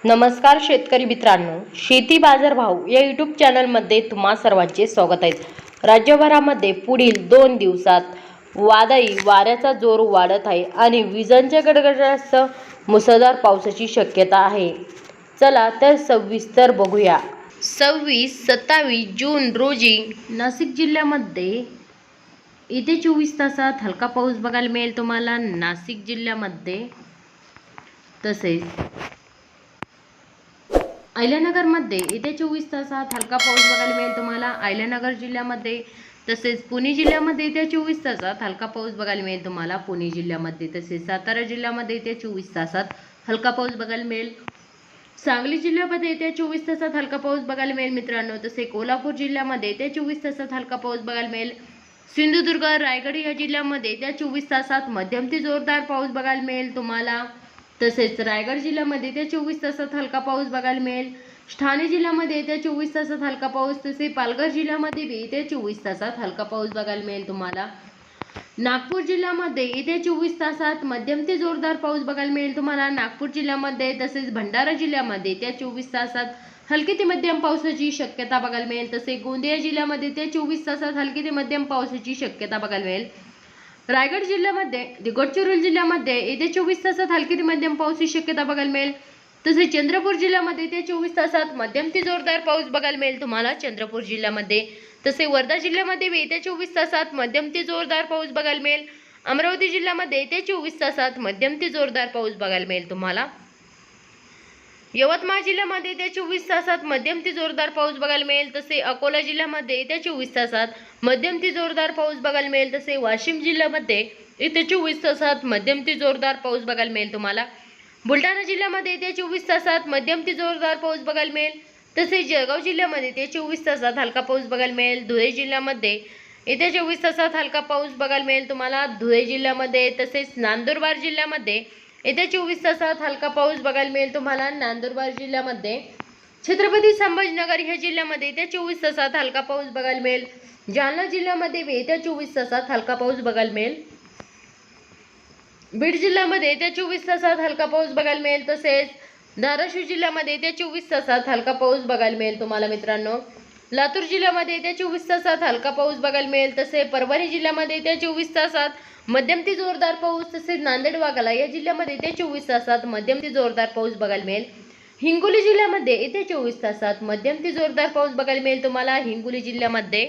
नमस्कार शेतकरी मित्रांनो, शेती बाजार भाव या यूट्यूब चॅनलमध्ये तुम्हा सर्वांचे स्वागत आहे। राज्यभरामध्ये पुढील 2 दिवसात वादळी वाऱ्याचा जोर वाढत आहे आणि विजांच्या गडगडाटासह मुसळधार पावसाची शक्यता आहे। चला तर सविस्तर बघूया। 26-27 जून रोजी नाशिक जिल्ह्यामध्ये येत्या 24 तासात हलका पाऊस बघायला मिळेल तुम्हाला नाशिक जिल्ह्यामध्ये। तसेच अहिल्यानगरमध्ये येत्या 24 तासात हलका पाऊस बघायला मिळेल तुम्हाला अहिल्यानगर जिल्ह्यामध्ये। तसेच पुणे जिल्ह्यामध्ये येत्या 24 तासात हलका पाऊस बघायला मिळेल तुम्हाला पुणे जिल्ह्यामध्ये। तसेच सातारा जिल्ह्यामध्ये येत्या 24 तासात हलका पाऊस बघायला मिळेल। सांगली जिल्ह्यामध्ये येत्या 24 तासात हलका पाऊस बघायला मिळेल मित्रांनो। तसेच कोल्हापूर जिल्ह्यामध्ये येत्या 24 तासात हलका पाऊस बघायला मिळेल। सिंधुदुर्ग रायगड या जिल्ह्यामध्ये येत्या 24 तासात मध्यम ते जोरदार पाऊस बघायला मिळेल तुम्हाला। तसेच रायगड जिल्ह्यामध्ये येत्या 24 तासात हलका पाऊस बघायला मिळेल। ठाणे जिल्ह्यामध्ये येत्या 24 तासात हलका पाऊस। तसेच पालघर जिल्ह्यामध्ये येत्या 24 तासात हलका पाऊस बघायला मिळेल तुम्हाला। नागपूर जिल्ह्यामध्ये येत्या 24 तासात मध्यम ते जोरदार पाऊस बघायला मिळेल तुम्हाला नागपूर जिल्ह्यामध्ये। तसेच भंडारा जिल्ह्यामध्ये येत्या 24 तासात हलकी ते मध्यम पावसाची शक्यता बघायला मिळेल। तसेच गोंदिया जिल्ह्यामध्ये येत्या 24 तासात हलकी ते मध्यम पावसाची शक्यता बघायला मिळेल। रायगड जिल्ह्यामध्ये गडचिरोली जिल्ह्यामध्ये येत्या 24 तासात हलकी ते मध्यम पावसाची शक्यता बघायला मिळेल। तसेच चंद्रपूर जिल्ह्यामध्ये येत्या 24 तासात मध्यम ते जोरदार पाऊस बघायला मिळेल तुम्हाला चंद्रपूर जिल्ह्यामध्ये। तसेच वर्धा जिल्ह्यामध्ये येत्या 24 तासात मध्यम ते जोरदार पाऊस बघायला मिळेल। अमरावती जिल्ह्यामध्ये येत्या 24 तासात मध्यम ते जोरदार पाऊस बघायला मिळेल तुम्हाला। यवतमाळ जिल्ह्यामध्ये येत्या 24 तासात मध्यम ते जोरदार पाऊस बघायला मिळेल। तसे अकोला जिल्ह्यामध्ये येत्या 24 तासात मध्यम ते जोरदार पाऊस बघायला मिळेल। तसे वाशिम जिल्ह्यामध्ये येत्या 24 तासात मध्यम ते जोरदार पाऊस बघायला मिळेल तुम्हाला। बुलढाणा जिल्ह्यामध्ये येत्या 24 तासात मध्यम ते जोरदार पाऊस बघायला मिळेल। तसेच जळगाव जिल्ह्यामध्ये येत्या 24 तासात हलका पाऊस बघायला मिळेल। धुळे जिल्ह्यामध्ये येत्या 24 तासात हलका पाऊस बघायला मिळेल तुम्हाला धुळे जिल्ह्यामध्ये। तसेच नंदुरबार जिल्ह्यामध्ये येत्या 24 तासात हलका पाऊस बघायला मिळेल तुम्हाला नंदुरबार जिल्ह्यामध्ये। छत्रपती संभाजीनगर ह्या जिल्ह्यामध्ये येत्या 24 तासात हलका पाऊस बघायला मिळेल। जालना जिल्ह्यामध्ये येत्या 24 तासात हलका पाऊस बघायला मिळेल। बीड जिल्ह्यामध्ये येत्या 24 तासात हलका पाऊस बघायला मिळेल। तसेच धाराशिव जिल्ह्यामध्ये येत्या 24 तासात हलका पाऊस बघायला मिळेल तुम्हाला मित्रांनो। लातूर जिल्ह्यामध्ये येत्या 24 तासात हलका पाऊस बघायला मिळेल। तसेच परभणी जिल्ह्यामध्ये येत्या 24 तासात मध्यम ते जोरदार पाऊस। तसेच नांदेड वाघाला या जिल्ह्यामध्ये येत्या 24 तासात मध्यम ते जोरदार पाऊस बघायला मिळेल। हिंगोली जिल्ह्यामध्ये येत्या 24 तासात मध्यम ते जोरदार पाऊस बघायला मिळेल तुम्हाला हिंगोली जिल्ह्यामध्ये।